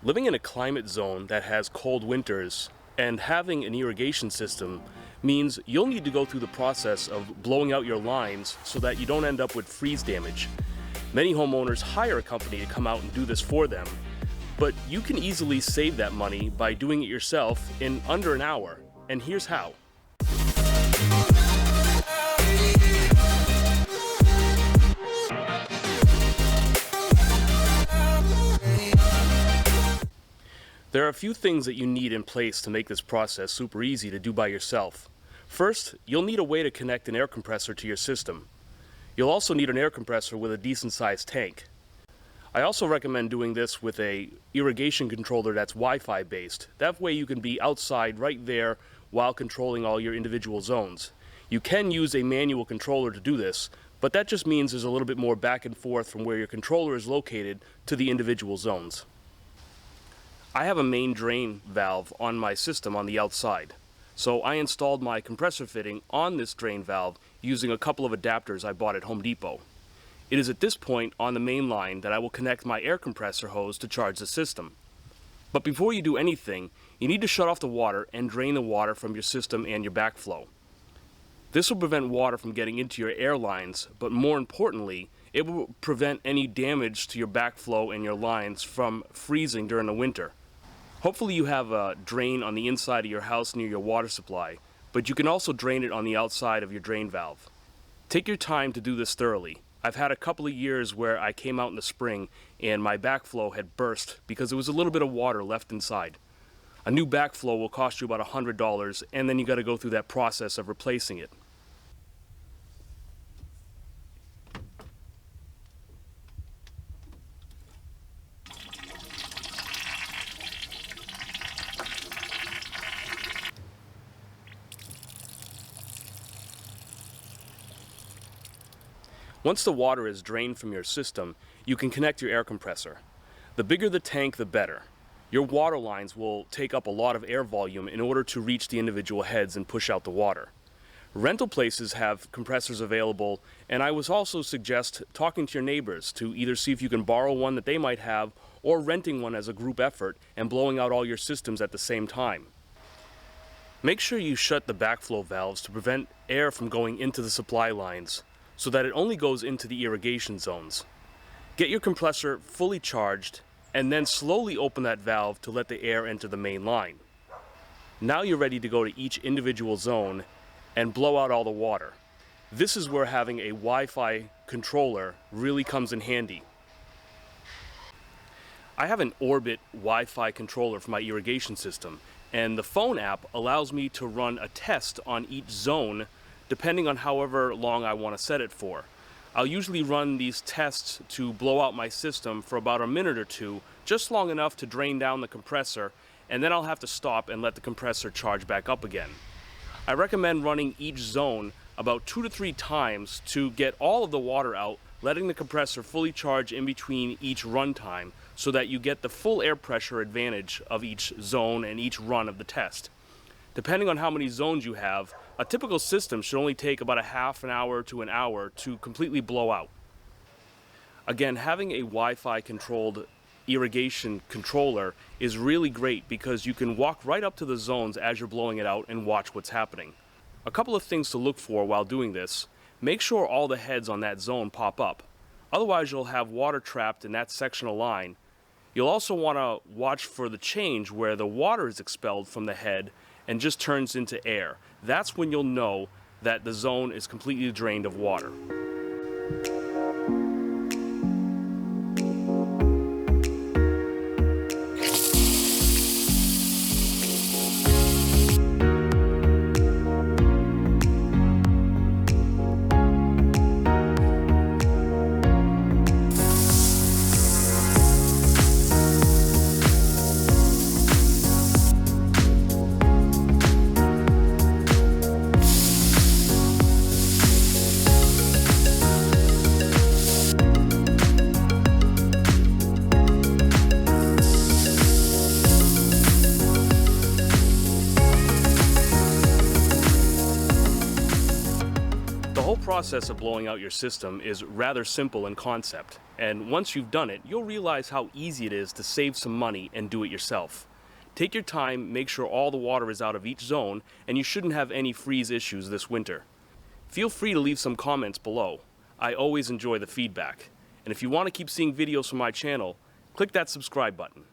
Living in a climate zone that has cold winters and having an irrigation system means you'll need to go through the process of blowing out your lines so that you don't end up with freeze damage. Many homeowners hire a company to come out and do this for them, but you can easily save that money by doing it yourself in under an hour, and here's how. There are a few things that you need in place to make this process super easy to do by yourself. First, you'll need a way to connect an air compressor to your system. You'll also need an air compressor with a decent sized tank. I also recommend doing this with a irrigation controller that's Wi-Fi based. That way you can be outside right there while controlling all your individual zones. You can use a manual controller to do this, but that just means there's a little bit more back and forth from where your controller is located to the individual zones. I have a main drain valve on my system on the outside, so I installed my compressor fitting on this drain valve using a couple of adapters I bought at Home Depot. It is at this point on the main line that I will connect my air compressor hose to charge the system. But before you do anything, you need to shut off the water and drain the water from your system and your backflow. This will prevent water from getting into your air lines, but more importantly, it will prevent any damage to your backflow and your lines from freezing during the winter. Hopefully you have a drain on the inside of your house near your water supply, but you can also drain it on the outside of your drain valve. Take your time to do this thoroughly. I've had a couple of years where I came out in the spring and my backflow had burst because there was a little bit of water left inside. A new backflow will cost you about $100, and then you got to go through that process of replacing it. Once the water is drained from your system, you can connect your air compressor. The bigger the tank, the better. Your water lines will take up a lot of air volume in order to reach the individual heads and push out the water. Rental places have compressors available, and I would also suggest talking to your neighbors to either see if you can borrow one that they might have or renting one as a group effort and blowing out all your systems at the same time. Make sure you shut the backflow valves to prevent air from going into the supply lines, so that it only goes into the irrigation zones. Get your compressor fully charged and then slowly open that valve to let the air enter the main line. Now you're ready to go to each individual zone and blow out all the water. This is where having a Wi-Fi controller really comes in handy. I have an Orbit Wi-Fi controller for my irrigation system, and the phone app allows me to run a test on each zone depending on however long I want to set it for. I'll usually run these tests to blow out my system for about a minute or two, just long enough to drain down the compressor, and then I'll have to stop and let the compressor charge back up again. I recommend running each zone about 2 to 3 times to get all of the water out, letting the compressor fully charge in between each run time so that you get the full air pressure advantage of each zone and each run of the test. Depending on how many zones you have, a typical system should only take about a half an hour to an hour to completely blow out. Again, having a Wi-Fi controlled irrigation controller is really great because you can walk right up to the zones as you're blowing it out and watch what's happening. A couple of things to look for while doing this: make sure all the heads on that zone pop up. Otherwise you'll have water trapped in that section of line. You'll also want to watch for the change where the water is expelled from the head and just turns into air. That's when you'll know that the zone is completely drained of water. The whole process of blowing out your system is rather simple in concept. And once you've done it, you'll realize how easy it is to save some money and do it yourself. Take your time, make sure all the water is out of each zone, and you shouldn't have any freeze issues this winter. Feel free to leave some comments below. I always enjoy the feedback. And if you want to keep seeing videos from my channel, click that subscribe button.